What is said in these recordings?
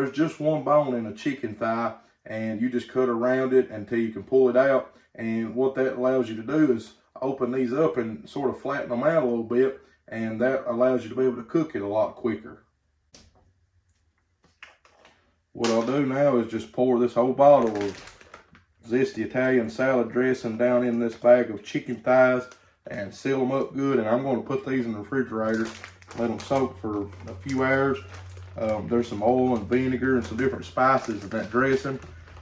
there's just one bone in a chicken thigh, and you just cut around it until you can pull it out. And what that allows you to do is open these up and sort of flatten them out a little bit, and that allows you to be able to cook it a lot quicker. What I'll do now is just pour this whole bottle of zesty Italian salad dressing down in this bag of chicken thighs and seal them up good. And I'm going to put these in the refrigerator, let them soak for a few hours. There's some oil and vinegar and some different spices in that dressing,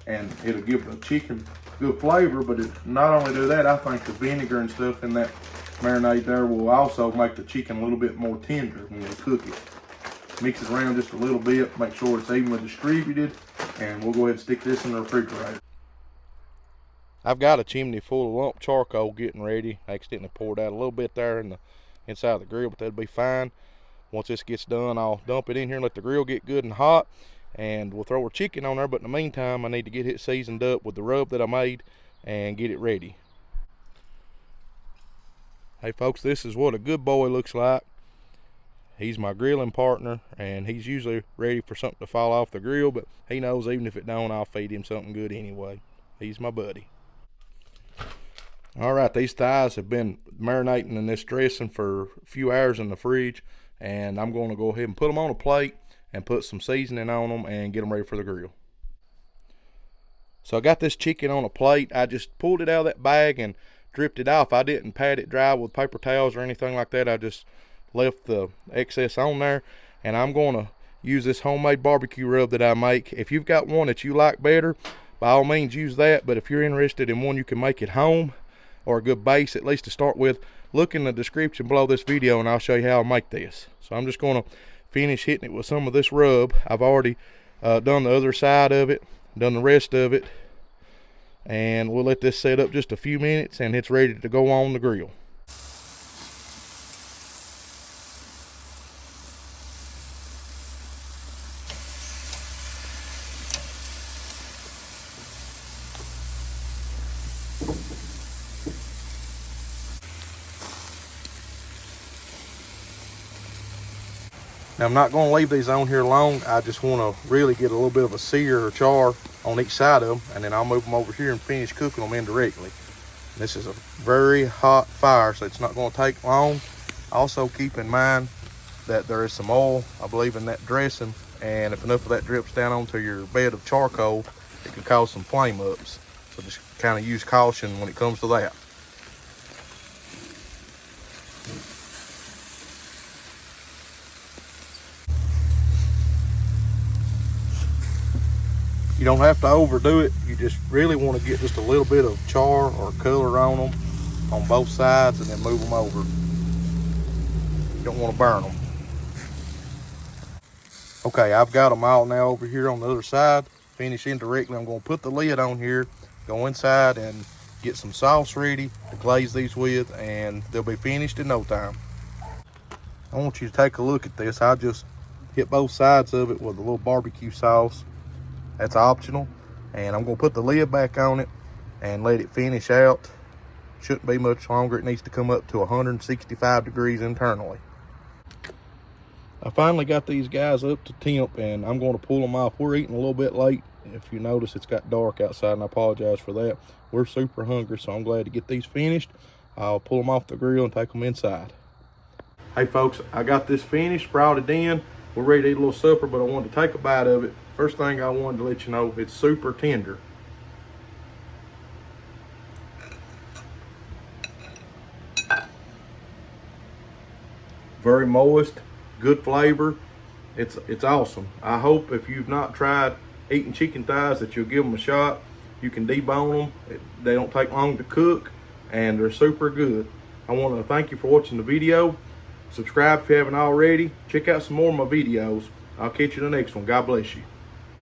and it'll give the chicken good flavor. But it not only do that, I think the vinegar and stuff in that marinade there will also make the chicken a little bit more tender when you cook it. Mix it around just a little bit, make sure it's evenly distributed, and we'll go ahead and stick this in the refrigerator. I've got a chimney full of lump charcoal getting ready. I accidentally poured out a little bit there in the inside of the grill, but that'll be fine. Once this gets done, I'll dump it in here and let the grill get good and hot, and we'll throw our chicken on there. But in the meantime, I need to get it seasoned up with the rub that I made and get it ready. Hey folks, this is what a good boy looks like. He's my grilling partner, and he's usually ready for something to fall off the grill, but he knows even if it don't, I'll feed him something good anyway. He's my buddy. All right, these thighs have been marinating in this dressing for a few hours in the fridge, and I'm going to go ahead and put them on a plate and put some seasoning on them and get them ready for the grill. So I got this chicken on a plate. I just pulled it out of that bag and dripped it off. I didn't pat it dry with paper towels or anything like that. I just left the excess on there, and I'm going to use this homemade barbecue rub that I make. If you've got one that you like better, by all means use that, but if you're interested in one you can make at home, or a good base at least to start with, look in the description below this video and I'll show you how I make this. So I'm just going to finish hitting it with some of this rub. I've already done the other side of it, done the rest of it, and we'll let this set up just a few minutes and it's ready to go on the grill. Now I'm not going to leave these on here long. I just want to really get a little bit of a sear or char on each side of them, and then I'll move them over here and finish cooking them indirectly. This is a very hot fire, so it's not going to take long. Also keep in mind that there is some oil, I believe, in that dressing, and if enough of that drips down onto your bed of charcoal, it can cause some flame ups. So just kind of use caution when it comes to that. You don't have to overdo it. You just really want to get just a little bit of char or color on them on both sides and then move them over. You don't want to burn them. Okay, I've got them all now over here on the other side. Finish indirectly. I'm going to put the lid on here, go inside and get some sauce ready to glaze these with, and they'll be finished in no time. I want you to take a look at this. I just hit both sides of it with a little barbecue sauce. That's optional, and I'm going to put the lid back on it and let it finish out. Shouldn't be much longer. It needs to come up to 165 degrees internally. I finally got these guys up to temp, and I'm going to pull them off. We're eating a little bit late. If you notice, it's got dark outside, and I apologize for that. We're super hungry, so I'm glad to get these finished. I'll pull them off the grill and take them inside. Hey folks, I got this finished, brought it in. We're ready to eat a little supper, but I wanted to take a bite of it. First thing I wanted to let you know, it's super tender. Very moist, good flavor. It's awesome. I hope if you've not tried eating chicken thighs that you'll give them a shot. You can debone them. They don't take long to cook, and they're super good. I want to thank you for watching the video. Subscribe if you haven't already. Check out some more of my videos. I'll catch you in the next one. God bless you.